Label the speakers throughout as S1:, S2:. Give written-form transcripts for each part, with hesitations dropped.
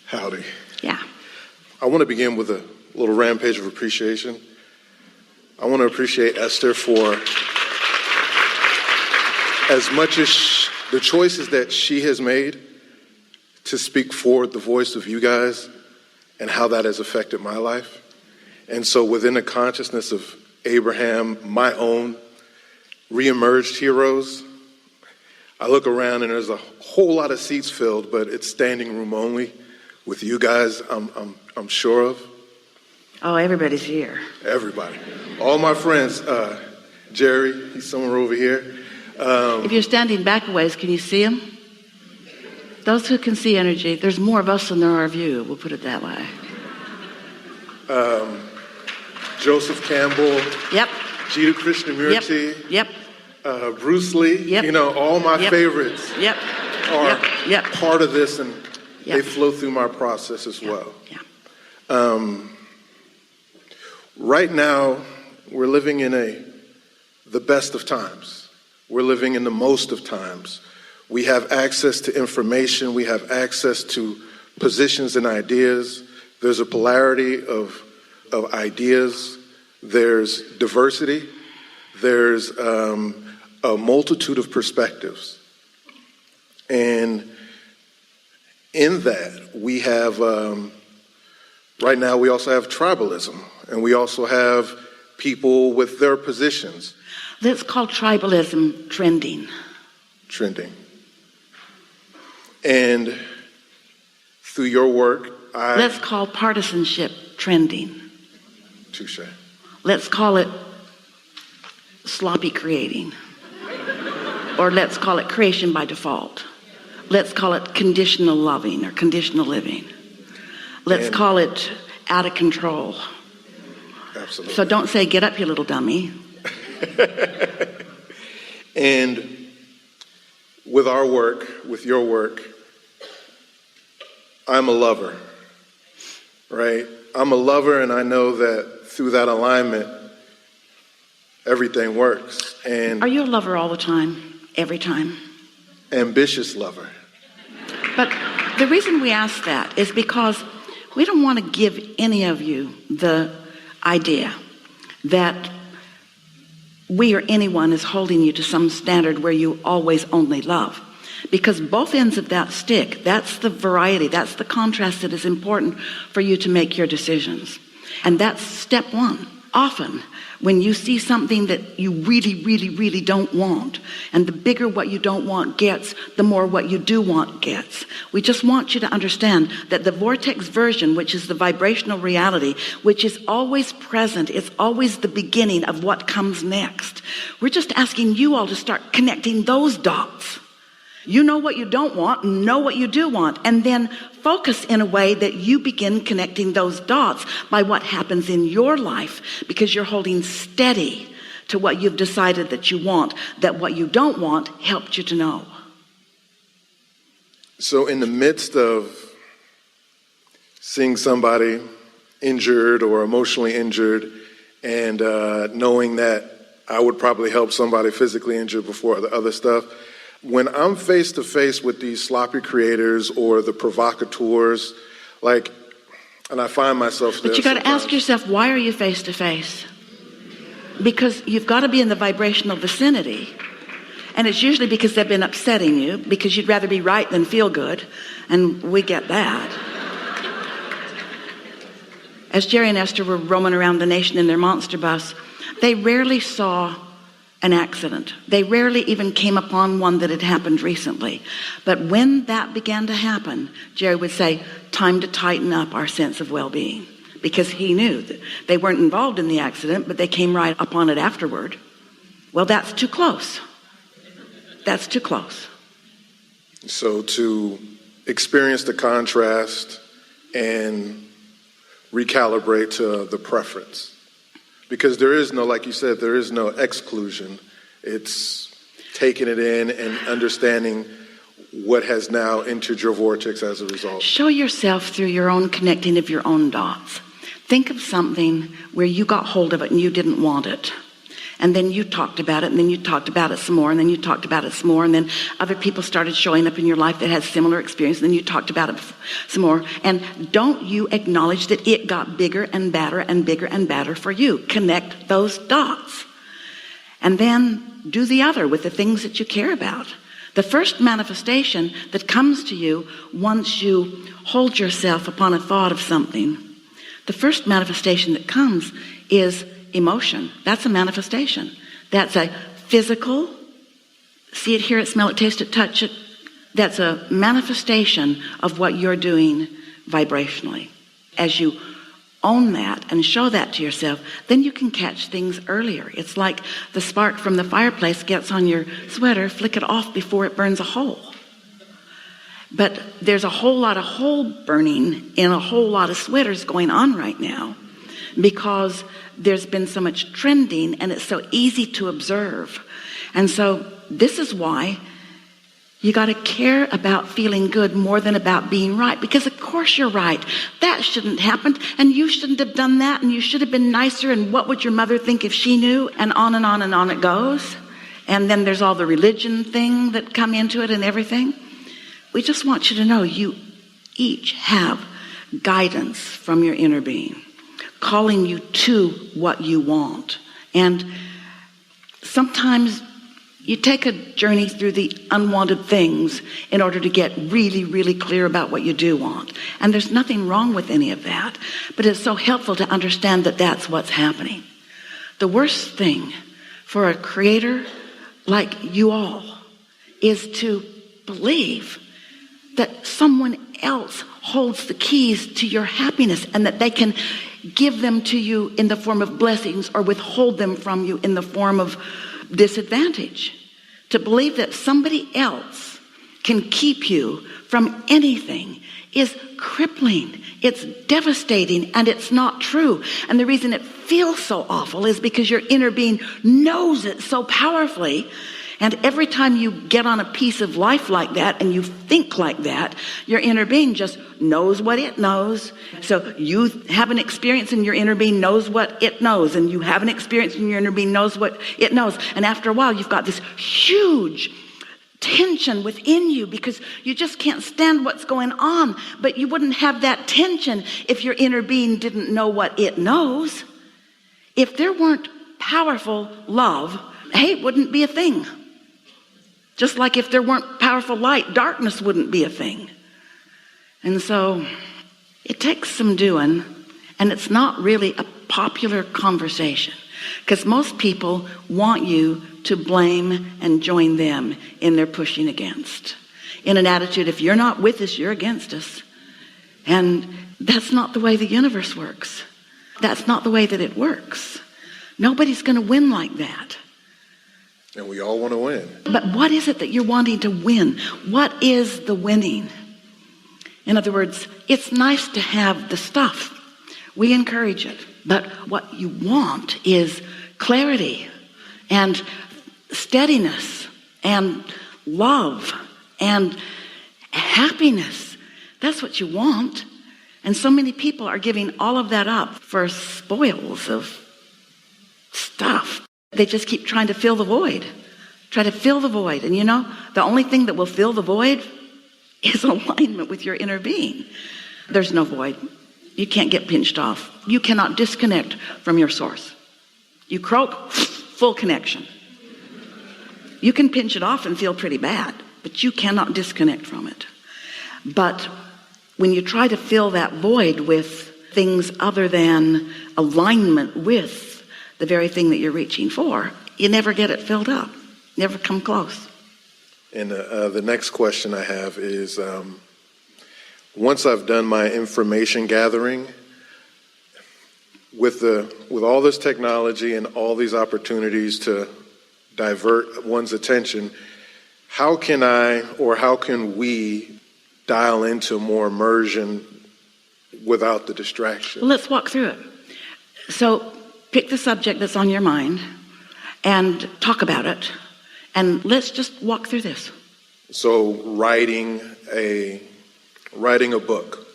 S1: Howdy.
S2: Yeah.
S1: I want to begin with a little rampage of appreciation. I want to appreciate Esther for as much as the choices that she has made to speak forward the voice of you guys and how that has affected my life. And so within the consciousness of Abraham, my own reemerged heroes, I look around and there's a whole lot of seats filled, but it's standing room only with you guys, I'm sure of.
S2: Oh, everybody's here.
S1: Everybody. All my friends. Jerry, he's somewhere over here.
S2: If you're standing back a ways, can you see him? Those who can see energy, there's more of us than there are of you, we'll put it that way.
S1: Joseph Campbell.
S2: Yep.
S1: Jita Krishnamurti.
S2: Yep.
S1: Bruce Lee.
S2: Yep.
S1: You know, all my favorites
S2: Yep.
S1: are
S2: Yep.
S1: part of this, and
S2: Yep.
S1: they flow through my process as well.
S2: Yeah.
S1: Right now, we're living in the best of times. We're living in the most of times. We have access to information. We have access to positions and ideas. There's a polarity of ideas. There's diversity. There's a multitude of perspectives. And in that, we have, right now, we also have tribalism. And we also have people with their positions.
S2: Let's call tribalism trending.
S1: Trending. And through your work,
S2: Let's call partisanship trending.
S1: Touche.
S2: Let's call it sloppy creating. Or let's call it creation by default. Let's call it conditional loving or conditional living. Let's call it out of control.
S1: Absolutely.
S2: So don't say, get up, you little dummy.
S1: And with our work, with your work, I'm a lover, right? I'm a lover, and I know that through that alignment, everything works. And
S2: are you a lover all the time, every time?
S1: Ambitious lover.
S2: But the reason we ask that is because we don't want to give any of you the idea that we or anyone is holding you to some standard where you always only love. Because both ends of that stick, that's the variety, that's the contrast that is important for you to make your decisions. And that's step one. Often, when you see something that you really, really, really don't want, and the bigger what you don't want gets, the more what you do want gets. We just want you to understand that the vortex version, which is the vibrational reality, which is always present, it's always the beginning of what comes next. We're just asking you all to start connecting those dots. You know what you don't want, know what you do want, and then focus in a way that you begin connecting those dots by what happens in your life, because you're holding steady to what you've decided that you want, that what you don't want helped you to know.
S1: So in the midst of seeing somebody injured or emotionally injured, and knowing that I would probably help somebody physically injured before the other stuff, when I'm face to face with these sloppy creators or the provocateurs, and I find myself there.
S2: But you got to ask yourself, why are you face to face? Because you've got to be in the vibrational vicinity. And it's usually because they've been upsetting you, because you'd rather be right than feel good. And we get that. As Jerry and Esther were roaming around the nation in their monster bus, they rarely saw an accident. They rarely even came upon one that had happened recently. But when that began to happen, Jerry would say, time to tighten up our sense of well-being. Because he knew that they weren't involved in the accident, but they came right upon it afterward. Well, that's too close. That's too close.
S1: So to experience the contrast and recalibrate to the preference. Because there is no, like you said, there is no exclusion. It's taking it in and understanding what has now entered your vortex as a result.
S2: Show yourself through your own connecting of your own dots. Think of something where you got hold of it and you didn't want it. And then you talked about it, and then you talked about it some more, and then you talked about it some more, and then other people started showing up in your life that had similar experience, and then you talked about it some more. And don't you acknowledge that it got bigger and badder and bigger and badder for you? Connect those dots. And then do the other with the things that you care about. The first manifestation that comes to you once you hold yourself upon a thought of something, the first manifestation that comes is emotion. That's a manifestation. That's a physical, see it, hear it, smell it, taste it, touch it. That's a manifestation of what you're doing vibrationally. As you own that and show that to yourself, then you can catch things earlier. It's like the spark from the fireplace gets on your sweater, flick it off before it burns a hole. But there's a whole lot of hole burning in a whole lot of sweaters going on right now because there's been so much trending and it's so easy to observe. And so this is why you got to care about feeling good more than about being right, because of course you're right. That shouldn't happen, and you shouldn't have done that, and you should have been nicer, and what would your mother think if she knew? And on and on and on it goes. And then there's all the religion thing that come into it and everything. We just want you to know you each have guidance from your inner being, calling you to what you want. And sometimes you take a journey through the unwanted things in order to get really, really clear about what you do want. And there's nothing wrong with any of that, but it's so helpful to understand that that's what's happening. The worst thing for a creator like you all is to believe that someone else holds the keys to your happiness and that they can give them to you in the form of blessings or withhold them from you in the form of disadvantage. To believe that somebody else can keep you from anything is crippling. It's devastating, and it's not true. And the reason it feels so awful is because your inner being knows it so powerfully. And every time you get on a piece of life like that and you think like that, your inner being just knows what it knows. So you have an experience and your inner being knows what it knows. And you have an experience and your inner being knows what it knows. And after a while, you've got this huge tension within you because you just can't stand what's going on. But you wouldn't have that tension if your inner being didn't know what it knows. If there weren't powerful love, hate wouldn't be a thing. Just like if there weren't powerful light, darkness wouldn't be a thing. And so it takes some doing, and it's not really a popular conversation because most people want you to blame and join them in their pushing against. In an attitude, if you're not with us, you're against us. And that's not the way the universe works. That's not the way that it works. Nobody's going to win like that.
S1: And we all want to win.
S2: But what is it that you're wanting to win? What is the winning? In other words, it's nice to have the stuff. We encourage it. But what you want is clarity and steadiness and love and happiness. That's what you want. And so many people are giving all of that up for spoils of stuff. They just keep trying to fill the void. Try to fill the void. And you know, the only thing that will fill the void is alignment with your inner being. There's no void. You can't get pinched off. You cannot disconnect from your source. You croak, full connection. You can pinch it off and feel pretty bad, but you cannot disconnect from it. But when you try to fill that void with things other than alignment with the very thing that you're reaching for, you never get it filled up. Never come close.
S1: And the next question I have is, once I've done my information gathering, with all this technology and all these opportunities to divert one's attention, how can we dial into more immersion without the distraction?
S2: Well, let's walk through it. So pick the subject that's on your mind and talk about it. And let's just walk through this.
S1: So writing a book.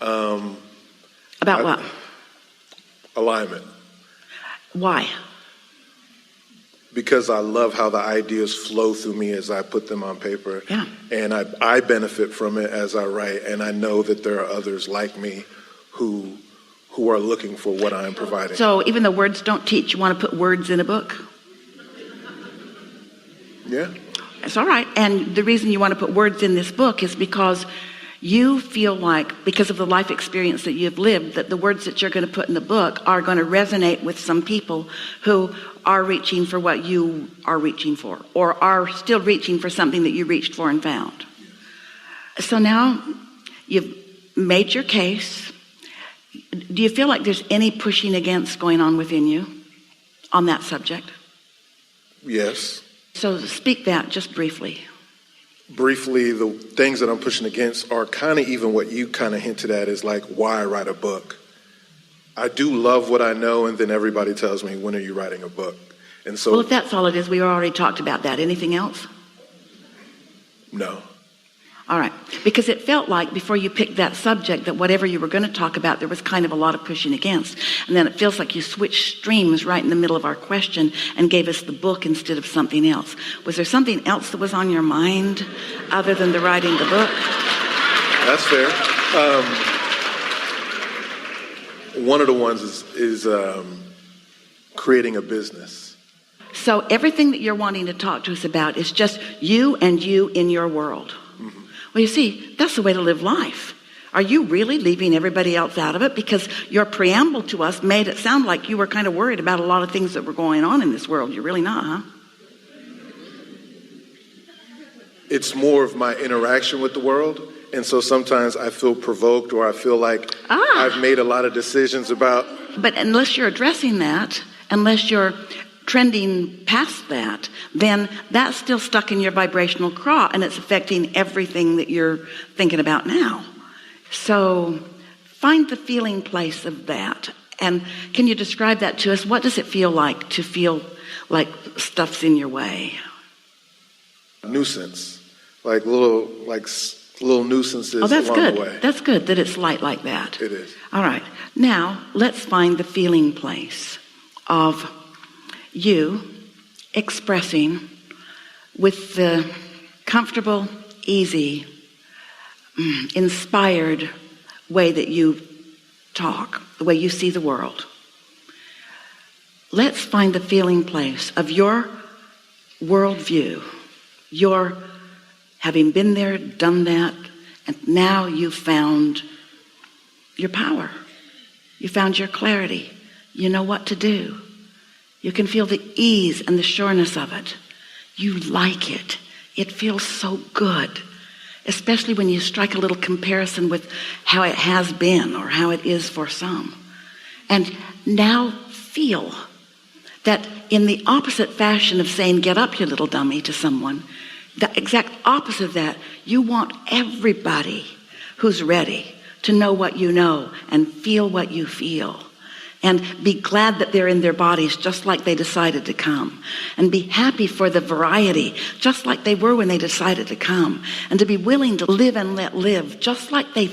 S2: About what?
S1: Alignment.
S2: Why?
S1: because I love how the ideas flow through me as I put them on paper.
S2: Yeah.
S1: And I benefit from it as I write, and I know that there are others like me who are looking for what I'm providing.
S2: So even though words don't teach, you want to put words in a book?
S1: Yeah.
S2: It's all right. And the reason you want to put words in this book is because you feel like, because of the life experience that you've lived, that the words that you're going to put in the book are going to resonate with some people who are reaching for what you are reaching for, or are still reaching for something that you reached for and found. So now you've made your case. Do you feel like there's any pushing against going on within you on that subject?
S1: Yes.
S2: So speak that just briefly.
S1: Briefly, the things that I'm pushing against are kind of even what you kind of hinted at, is like, why write a book? I do love what I know, and then everybody tells me, when are you writing a book? And so,
S2: Well, if that's all it is, we already talked about that. Anything else?
S1: no.
S2: All right. Because it felt like before you picked that subject that whatever you were going to talk about, there was kind of a lot of pushing against. And then it feels like you switched streams right in the middle of our question and gave us the book instead of something else. Was there something else that was on your mind other than the writing the book?
S1: That's fair. One of the ones is creating a business.
S2: So everything that you're wanting to talk to us about is just you and you in your world. Well, you see, that's the way to live life. Are you really leaving everybody else out of it? Because your preamble to us made it sound like you were kind of worried about a lot of things that were going on in this world. You're really not, huh?
S1: It's more of my interaction with the world. And so sometimes I feel provoked, or I feel like I've made a lot of decisions about.
S2: But unless you're addressing that, unless you're trending past that, then that's still stuck in your vibrational craw, and it's affecting everything that you're thinking about now. So find the feeling place of that. And can you describe that to us? What does it feel like to feel like stuff's in your way?
S1: Nuisance, like little nuisances
S2: Oh, that's
S1: along
S2: good.
S1: the way.
S2: That's good that it's light like that.
S1: It is.
S2: All right. Now let's find the feeling place of you expressing with the comfortable, easy, inspired way that you talk, the way you see the world. Let's find the feeling place of your worldview, your having been there, done that, and now you've found your power. You found your clarity. You know what to do. You can feel the ease and the sureness of it. You like it. It feels so good, especially when you strike a little comparison with how it has been or how it is for some. And now feel that in the opposite fashion of saying, get up, you little dummy, to someone, the exact opposite of that, you want everybody who's ready to know what you know and feel what you feel. And be glad that they're in their bodies just like they decided to come. And be happy for the variety just like they were when they decided to come. And to be willing to live and let live just like they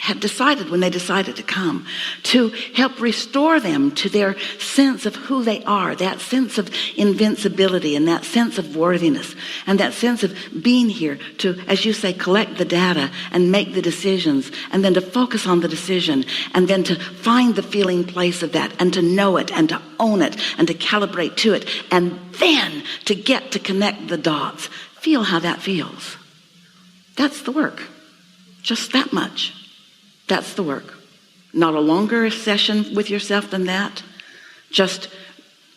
S2: had decided when they decided to come. To help restore them to their sense of who they are, that sense of invincibility and that sense of worthiness and that sense of being here to, as you say, collect the data and make the decisions, and then to focus on the decision, and then to find the feeling place of that and to know it and to own it and to calibrate to it, and then to get to connect the dots. Feel how that feels. That's the work. Just that much. That's the work. Not a longer session with yourself than that. Just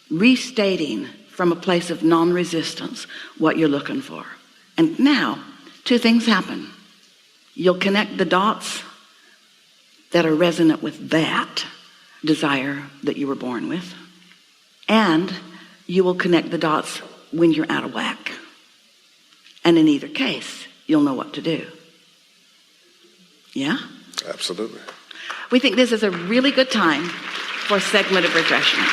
S2: restating from a place of non-resistance what you're looking for. And now, two things happen. You'll connect the dots that are resonant with that desire that you were born with. And you will connect the dots when you're out of whack. And in either case, you'll know what to do. Yeah?
S1: Absolutely.
S2: We think this is a really good time for a segment of refreshment.